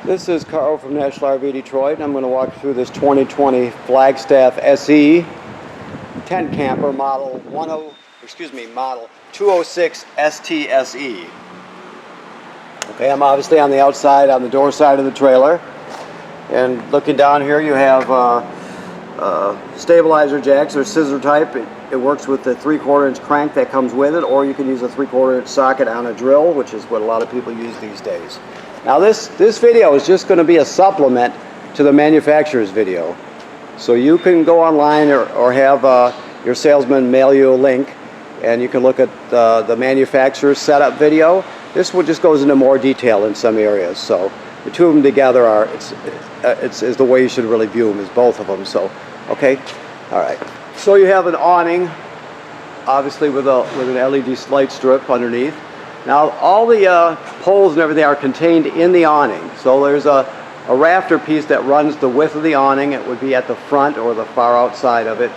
This is Carl from National RV Detroit, and I'm going to walk through this 2020 Flagstaff SE tent camper model 206 STSE. Okay, I'm obviously on the outside, on the door side of the trailer, and looking down here you have stabilizer jacks. They're scissor type. It works with the 3/4 inch crank that comes with it, or you can use a 3/4 inch socket on a drill, which is what a lot of people use these days. Now this video is just going to be a supplement to the manufacturer's video. So you can go online or have your salesman mail you a link, and you can look at the manufacturer's setup video. This one just goes into more detail in some areas. So the two of them together is the way you should really view them, is both of them. So okay, all right. So you have an awning, obviously with an LED light strip underneath. Now all the poles and everything are contained in the awning. So there's a rafter piece that runs the width of the awning. It would be at the front or the far outside of it.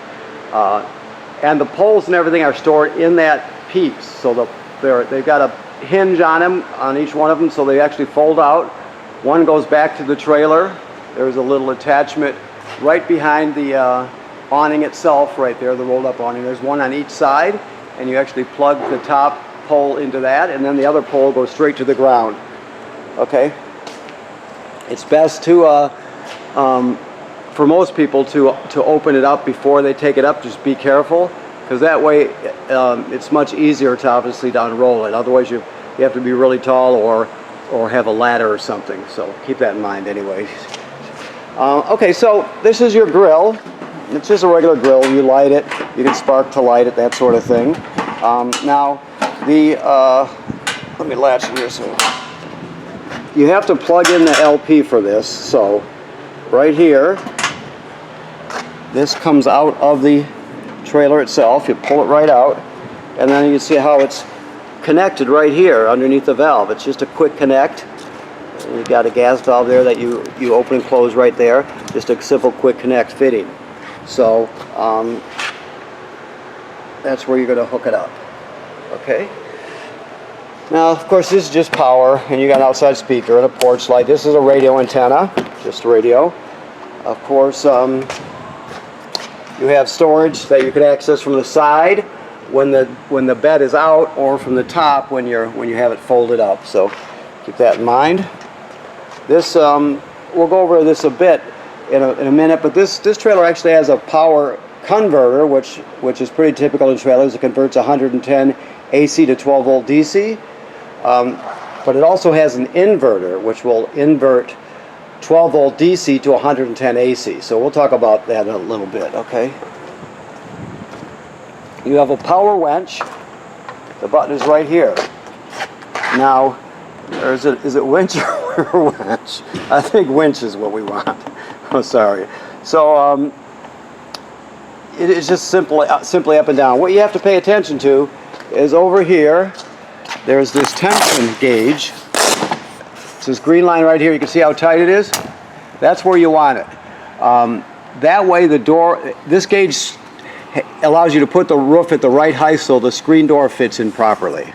And the poles and everything are stored in that piece. So they've got a hinge on them, on each one of them, so they actually fold out. One goes back to the trailer. There's a little attachment right behind the awning itself, right there, the rolled up awning. There's one on each side, and you actually plug the top pole into that, and then the other pole goes straight to the ground. Okay? It's best to, for most people, to open it up before they take it up. Just be careful, because that way it's much easier to obviously to unroll it. Otherwise you have to be really tall or have a ladder or something. So keep that in mind anyway. Okay, so this is your grill. It's just a regular grill. You light it. You can spark to light it, that sort of thing. Now, let me latch it here. So you have to plug in the LP for this. So right here, this comes out of the trailer itself. You pull it right out, and then you see how it's connected right here underneath the valve. It's just a quick connect. You've got a gas valve there that you open and close right there. Just a simple quick connect fitting. So that's where you're going to hook it up. Okay. Now, of course, this is just power, and you got an outside speaker and a porch light. This is a radio antenna, just radio. Of course, you have storage that you can access from the side when the bed is out, or from the top when you have it folded up. So keep that in mind. This we'll go over this a bit in a minute, but this trailer actually has a power converter, which is pretty typical in trailers. It converts 110 AC to 12 volt DC, but it also has an inverter which will invert 12 volt DC to 110 AC. So we'll talk about that in a little bit. Okay. You have a power winch. The button is right here. Now, is it winch or winch? I think winch is what we want. Oh, sorry. So it is just simply up and down. What you have to pay attention to is over here. There's this tension gauge. It's this green line right here. You can see how tight it is. That's where you want it. That way, this gauge allows you to put the roof at the right height so the screen door fits in properly.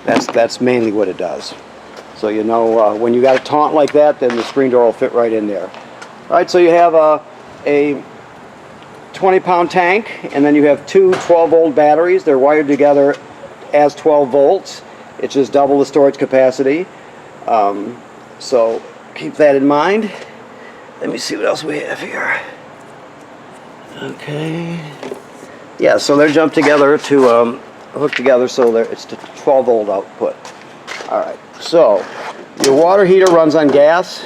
That's mainly what it does. So you know when you got a taunt like that, then the screen door will fit right in there. All right, so you have a 20-pound tank, and then you have two 12-volt batteries. They're wired together as 12 volts. It's just double the storage capacity. So keep that in mind. Let me see what else we have here. Okay. Yeah, so they're jumped together to hook together, so it's the 12 volt output. All right. So your water heater runs on gas.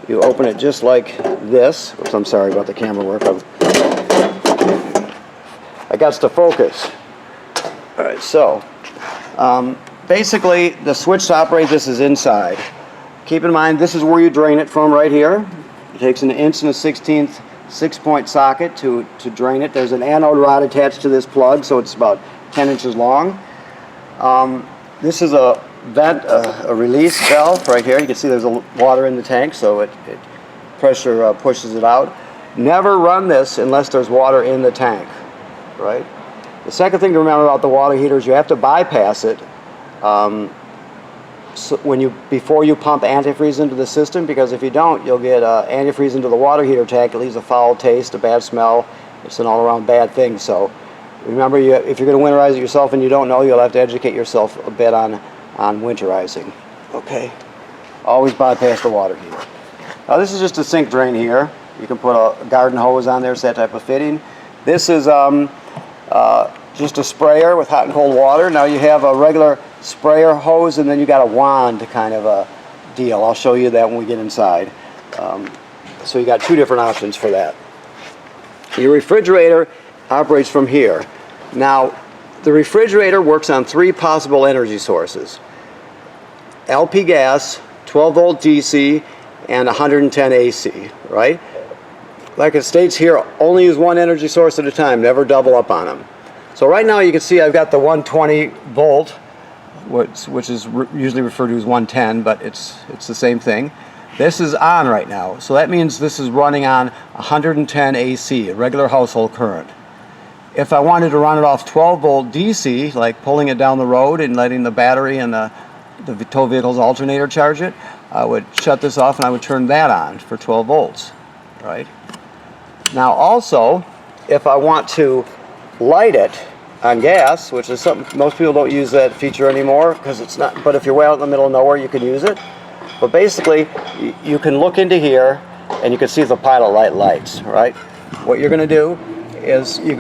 You open it just like this. Oops, I'm sorry about the camera work. I got to focus. All right. So basically, the switch to operate this is inside. Keep in mind, this is where you drain it from right here. It takes an 1 1/16 6-point socket to drain it. There's an anode rod attached to this plug, so it's about 10 inches long. This is a vent, a release valve right here. You can see there's water in the tank, so it pressure pushes it out. Never run this unless there's water in the tank, right? The second thing to remember about the water heater is you have to bypass it before you pump antifreeze into the system, because if you don't, you'll get antifreeze into the water heater tank. It leaves a foul taste, a bad smell. It's an all-around bad thing. So remember, if you're going to winterize it yourself and you don't know, you'll have to educate yourself a bit on winterizing. Okay, always bypass the water heater. Now this is just a sink drain here. You can put a garden hose on there, it's that type of fitting. This is just a sprayer with hot and cold water. Now you have a regular sprayer hose, and then you got a wand kind of a deal. I'll show you that when we get inside. So you got two different options for that. Your refrigerator operates from here. Now the refrigerator works on three possible energy sources: LP gas, 12 volt DC, and 110 AC, right? Like it states here, only use one energy source at a time, never double up on them. So right now you can see I've got the 120 volt, which is usually referred to as 110, but it's the same thing. This is on right now, so that means this is running on 110 AC, a regular household current. If I wanted to run it off 12 volt DC, like pulling it down the road and letting the battery and the tow vehicle's alternator charge it, I would shut this off and I would turn that on for 12 volts, right? Now also, if I want to light it on gas, which is something, most people don't use that feature anymore because it's not, but if you're way out in the middle of nowhere, you can use it. But basically, you can look into here and you can see the pilot light lights, right? What you're going to do is you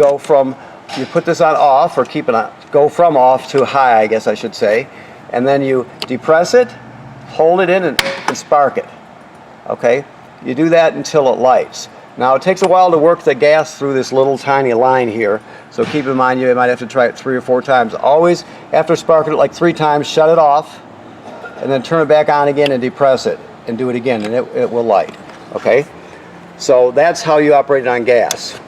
put this on off, or keep it on, go from off to high, I guess I should say, and then you depress it, hold it in, and spark it, okay? You do that until it lights. Now it takes a while to work the gas through this little tiny line here, so keep in mind you might have to try it 3 or 4 times. Always, after sparking it like 3 times, shut it off, and then turn it back on again and depress it, and do it again, and it will light, okay? So that's how you operate it on gas.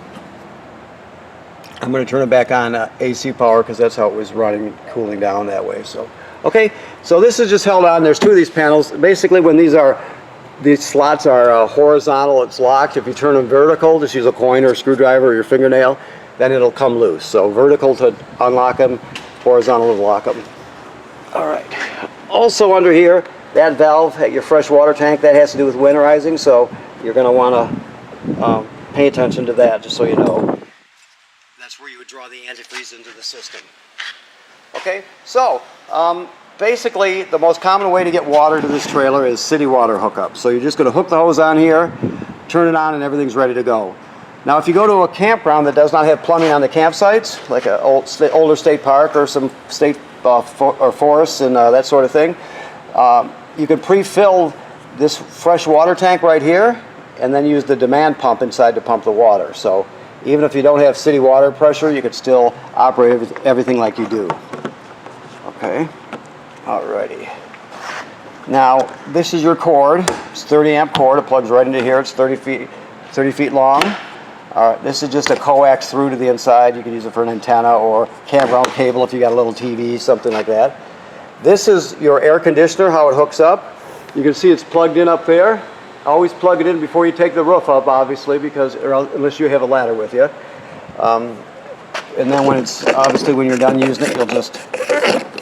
I'm going to turn it back on AC power because that's how it was running, cooling down that way. So, okay, so this is just held on. There's 2 of these panels. Basically, when these slots are horizontal, it's locked. If you turn them vertical, just use a coin or a screwdriver or your fingernail, then it'll come loose. So vertical to unlock them, horizontal to lock them. All right. Also under here, that valve at your fresh water tank, that has to do with winterizing, so you're going to want to pay attention to that, just so you know. That's where you would draw the antifreeze into the system. Okay, so basically the most common way to get water to this trailer is city water hookup. So you're just going to hook the hose on here, turn it on, and everything's ready to go. Now if you go to a campground that does not have plumbing on the campsites, like an older state park or some state or forests and that sort of thing, you can pre-fill this fresh water tank right here and then use the demand pump inside to pump the water. So even if you don't have city water pressure, you could still operate everything like you do. Okay, alrighty. Now this is your cord. It's 30 amp cord. It plugs right into here. It's 30 feet long. This is just a coax through to the inside. You can use it for an antenna or campground cable if you got a little TV, something like that. This is your air conditioner, how it hooks up. You can see it's plugged in up there. Always plug it in before you take the roof up, obviously, because unless you have a ladder with you. And then when you're done using it, you'll just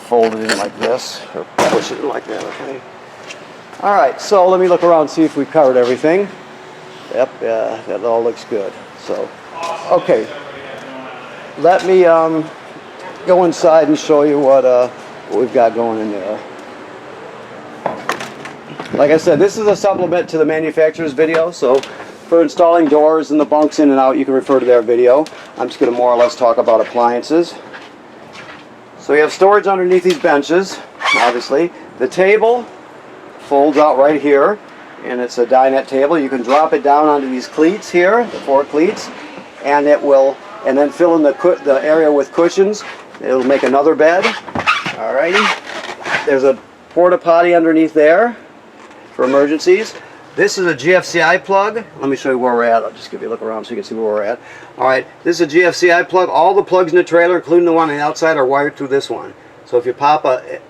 fold it in like this, or push it in like that, okay? All right, so let me look around and see if we've covered everything. Yep, that all looks good. So, okay, let me go inside and show you what we've got going in there. Like I said, this is a supplement to the manufacturer's video, so for installing doors and the bunks in and out, you can refer to their video. I'm just going to more or less talk about appliances. So you have storage underneath these benches, obviously. The table folds out right here, and it's a dinette table. You can drop it down onto these cleats here, the 4 cleats, and it will, and then fill in the area with cushions. It'll make another bed. Alrighty. There's a porta potty underneath there for emergencies. This is a GFCI plug. Let me show you where we're at. I'll just give you a look around so you can see where we're at. Alright, this is a GFCI plug. All the plugs in the trailer, including the one on the outside, are wired through this one. So if you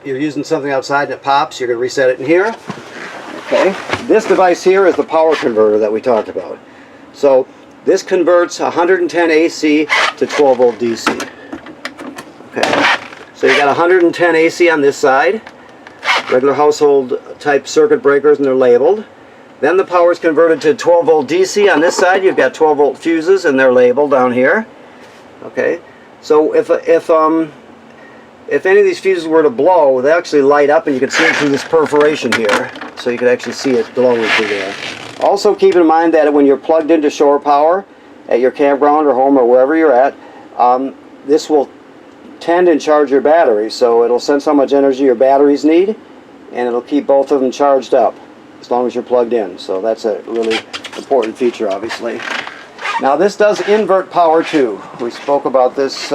you're using something outside and it pops, you're going to reset it in here. Okay. This device here is the power converter that we talked about. So this converts 110 AC to 12 volt DC. Okay. So you got 110 AC on this side. regular household type circuit breakers, and they're labeled. Then the power is converted to 12 volt DC. On this side you've got 12 volt fuses, and they're labeled down here. Okay, so if any of these fuses were to blow, they actually light up, and you can see it through this perforation here. So you can actually see it glowing through there. Also keep in mind that when you're plugged into shore power at your campground or home or wherever you're at, this will tend and charge your battery, so it'll sense how much energy your batteries need, and it'll keep both of them charged up as long as you're plugged in. So that's a really important feature, obviously. Now this does invert power too. We spoke about this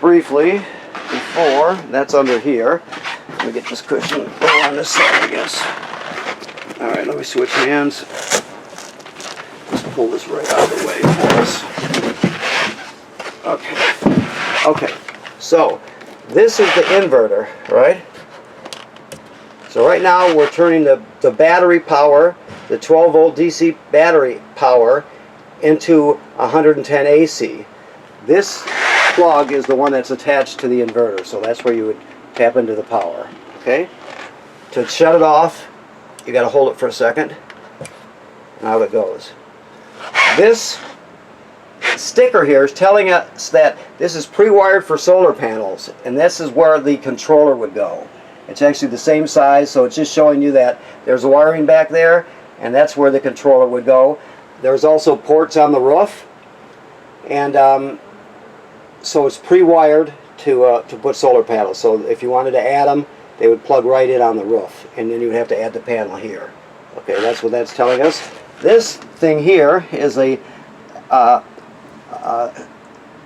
briefly before. That's under here. Let me get this cushion over on this side, I guess. Alright, let me switch hands. Just pull this right out of the way for us. Okay, so this is the inverter, right? So right now we're turning the battery power, the 12 volt DC battery power, into 110 AC. This plug is the one that's attached to the inverter, so that's where you would tap into the power. Okay? To shut it off, you got to hold it for a second. Now it goes. This sticker here is telling us that this is pre-wired for solar panels, and this is where the controller would go. It's actually the same size, so it's just showing you that there's wiring back there, and that's where the controller would go. There's also ports on the roof, and so it's pre-wired to put solar panels. So if you wanted to add them, they would plug right in on the roof, and then you would have to add the panel here. Okay, that's what that's telling us. This thing here is a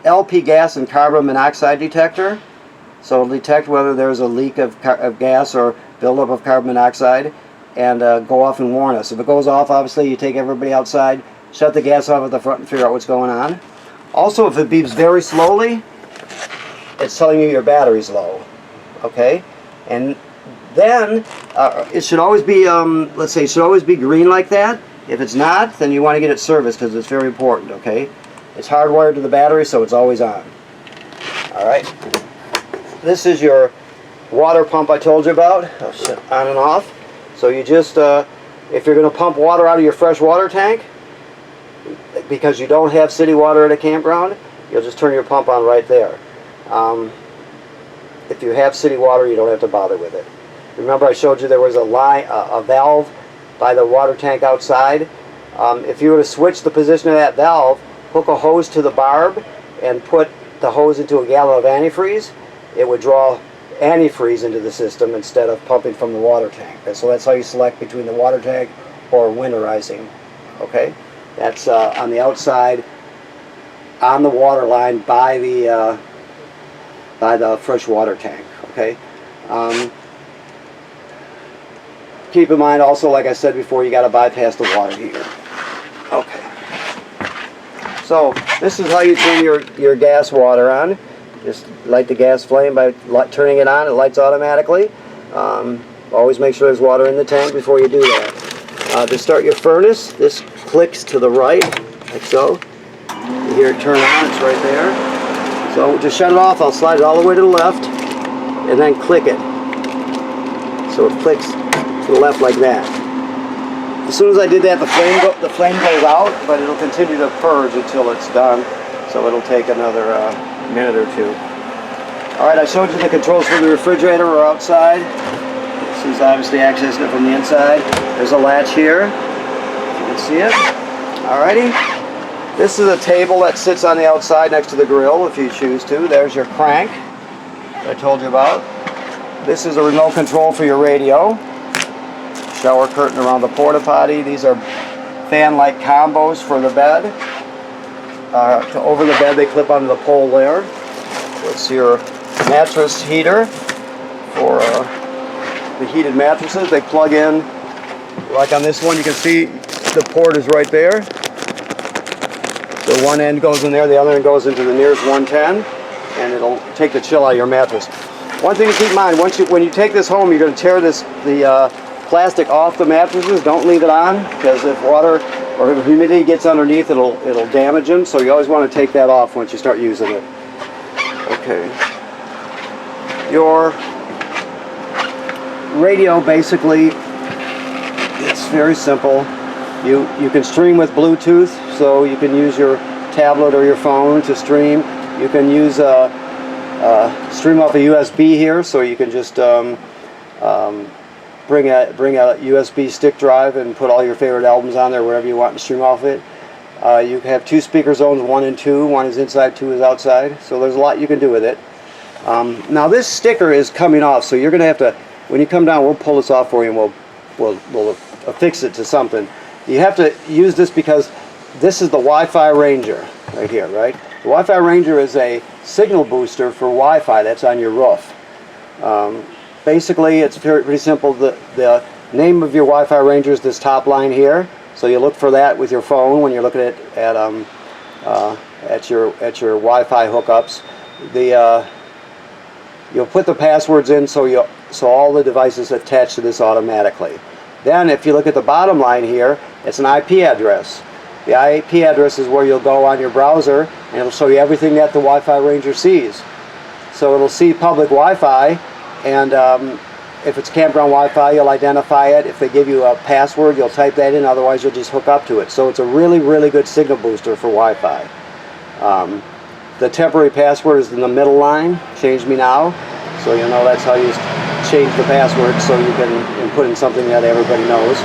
LP gas and carbon monoxide detector. So it'll detect whether there's a leak of gas or buildup of carbon monoxide, and go off and warn us. If it goes off, obviously you take everybody outside, shut the gas off at the front and figure out what's going on. Also, if it beeps very slowly, it's telling you your battery's low. Okay? And then it should always be, let's say, it should always be green like that. If it's not, then you want to get it serviced because it's very important. Okay? It's hardwired to the battery, so it's always on. Alright? This is your water pump I told you about, on and off. So you just, if you're going to pump water out of your fresh water tank, because you don't have city water at a campground, you'll just turn your pump on right there. If you have city water, you don't have to bother with it. Remember I showed you there was a valve by the water tank outside. If you were to switch the position of that valve, hook a hose to the barb, and put the hose into a gallon of antifreeze, it would draw antifreeze into the system instead of pumping from the water tank. And so that's how you select between the water tank or winterizing. Okay? That's on the outside, on the water line by the fresh water tank. Okay? Keep in mind also, like I said before, you got to bypass the water heater. Okay. So this is how you turn your gas water on. Just light the gas flame by turning it on. It lights automatically. Always make sure there's water in the tank before you do that. To start your furnace, this clicks to the right, like so. You hear it turn on, it's right there. So to shut it off, I'll slide it all the way to the left, and then click it. So it clicks to the left like that. As soon as I did that, the flame goes out, but it'll continue to purge until it's done. So it'll take another minute or two. Alright, I showed you the controls for the refrigerator are outside. This is obviously accessing it from the inside. There's a latch here. You can see it. Alrighty. This is a table that sits on the outside next to the grill if you choose to. There's your crank that I told you about. This is a remote control for your radio. Shower curtain around the porta potty. These are fan-like combos for the bed. Over the bed they clip onto the pole there. It's your mattress heater for the heated mattresses. They plug in, like on this one you can see the port is right there. So one end goes in there, the other end goes into the nearest 110, and it'll take the chill out of your mattress. One thing to keep in mind, when you take this home, you're going to tear the plastic off the mattresses. Don't leave it on, because if water or if humidity gets underneath, it'll damage them. So you always want to take that off once you start using it. Okay. radio basically, it's very simple. You can stream with Bluetooth, so you can use your tablet or your phone to stream. You can use stream off a USB here, so you can just bring a USB stick drive and put all your favorite albums on there, wherever you want to stream off it. You have 2 speaker zones, 1 and 2. 1 is inside, 2 is outside. So there's a lot you can do with it. Now this sticker is coming off, so you're going to have to, when you come down, we'll pull this off for you and we'll affix it to something. You have to use this because this is the Wi-Fi Ranger right here, right? The Wi-Fi Ranger is a signal booster for Wi-Fi that's on your roof. Basically, it's pretty simple. The name of your Wi-Fi Ranger is this top line here, so you look for that with your phone when you're looking at your Wi-Fi hookups. You'll put the passwords in so all the devices attach to this automatically. Then, if you look at the bottom line here, it's an IP address. The IP address is where you'll go on your browser, and it'll show you everything that the Wi-Fi Ranger sees. So it'll see public Wi-Fi, and if it's campground Wi-Fi, you'll identify it. If they give you a password, you'll type that in, otherwise you'll just hook up to it. So it's a really, really good signal booster for Wi-Fi. The temporary password is in the middle line, Change Me Now. So you know that's how you change the password, so you can put in something that everybody knows.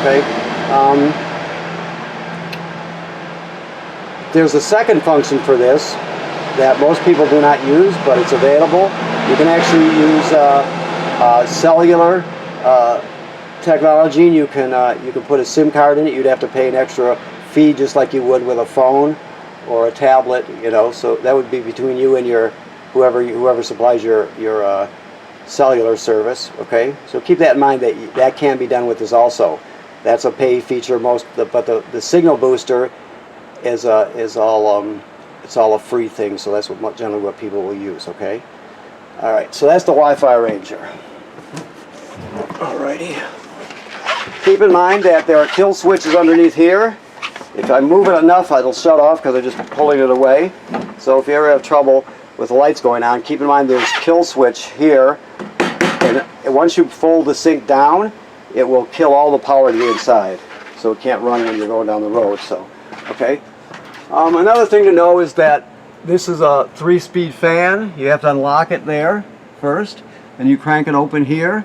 Okay. There's a second function for this that most people do not use, but it's available. You can actually use cellular technology, and you can put a SIM card in it. You'd have to pay an extra fee just like you would with a phone or a tablet, you know. So that would be between you and your whoever supplies your cellular service. Okay, so keep that in mind, that can be done with this also. That's a pay feature, but the signal booster is all it's all a free thing, so that's generally what people will use. Okay, all right, so that's the Wi-Fi Ranger. Alrighty, keep in mind that there are kill switches underneath here. If I move it enough, it'll shut off because I'm just pulling it away. So if you ever have trouble with the lights going on, keep in mind there's kill switch here, and once you fold the sink down, it will kill all the power to the inside, so it can't run when you're going down the road. So, okay. Another thing to know is that this is a 3-speed fan. You have to unlock it there first, then you crank it open here,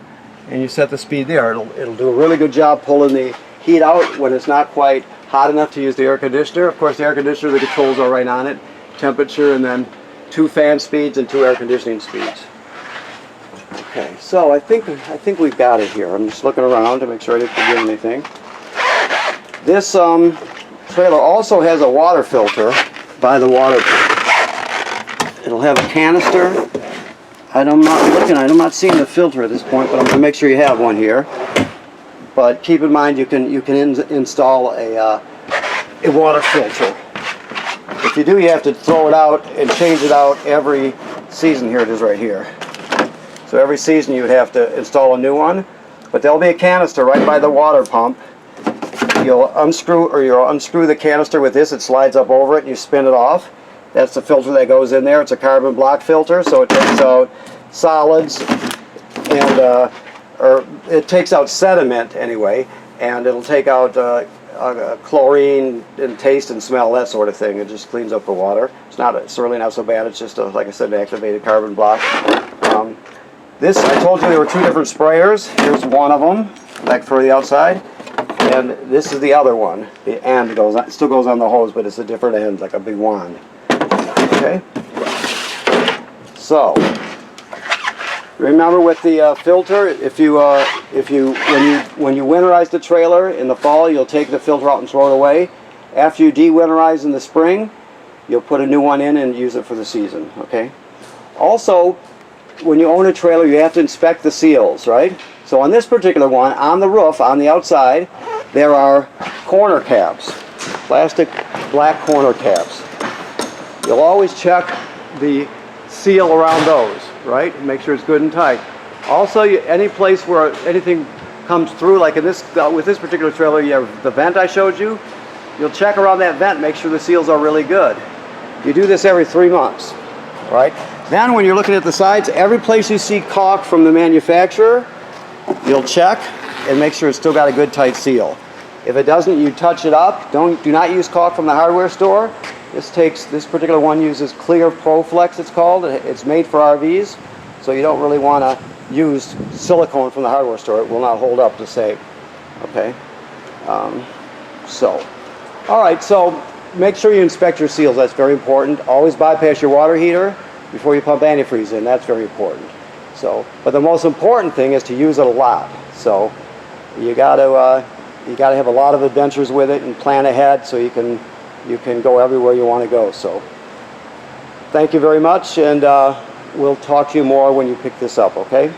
and you set the speed there. It'll do a really good job pulling the heat out when it's not quite hot enough to use the air conditioner. Of course, the air conditioner, the controls are right on it, temperature, and then 2 fan speeds and 2 air conditioning speeds. Okay, so I think we've got it here. I'm just looking around to make sure I didn't forget anything. This trailer also has a water filter by the water pump. It'll have a canister. I'm not seeing the filter at this point, but I'm going to make sure you have one here. But keep in mind you can install a water filter. If you do, you have to throw it out and change it out every season. Here it is right here. So every season you would have to install a new one. But there'll be a canister right by the water pump. You'll unscrew the canister with this. It slides up over it and you spin it off. That's the filter that goes in there. It's a carbon block filter, so it takes out solids and or it takes out sediment anyway, and it'll take out chlorine and taste and smell, that sort of thing. It just cleans up the water. It's really not so bad. It's just like I said, an activated carbon block. This, I told you there were 2 different sprayers. Here's one of them, like for the outside, and this is the other one. The end goes on, it still goes on the hose, but it's a different end, like a big wand. Okay. So remember with the filter, when you winterize the trailer in the fall, you'll take the filter out and throw it away. After you de-winterize in the spring, you'll put a new one in and use it for the season. Okay. Also, when you own a trailer, you have to inspect the seals, right? So on this particular one, on the roof, on the outside, there are corner caps, plastic black corner caps. You'll always check the seal around those, right? Make sure it's good and tight. Also, any place where anything comes through, like in this, with this particular trailer, you have the vent I showed you. You'll check around that vent, make sure the seals are really good. You do this every 3 months, right? Then when you're looking at the sides, every place you see caulk from the manufacturer, you'll check and make sure it's still got a good tight seal. If it doesn't, you touch it up. Do not use caulk from the hardware store. This particular one uses Clear ProFlex, it's called. It's made for RVs, so you don't really want to use silicone from the hardware store. It will not hold up the same. Okay. All right. So make sure you inspect your seals. That's very important. Always bypass your water heater before you pump antifreeze in. That's very important. But the most important thing is to use it a lot. So you got to have a lot of adventures with it and plan ahead so you can go everywhere you want to go. So thank you very much, and we'll talk to you more when you pick this up, okay?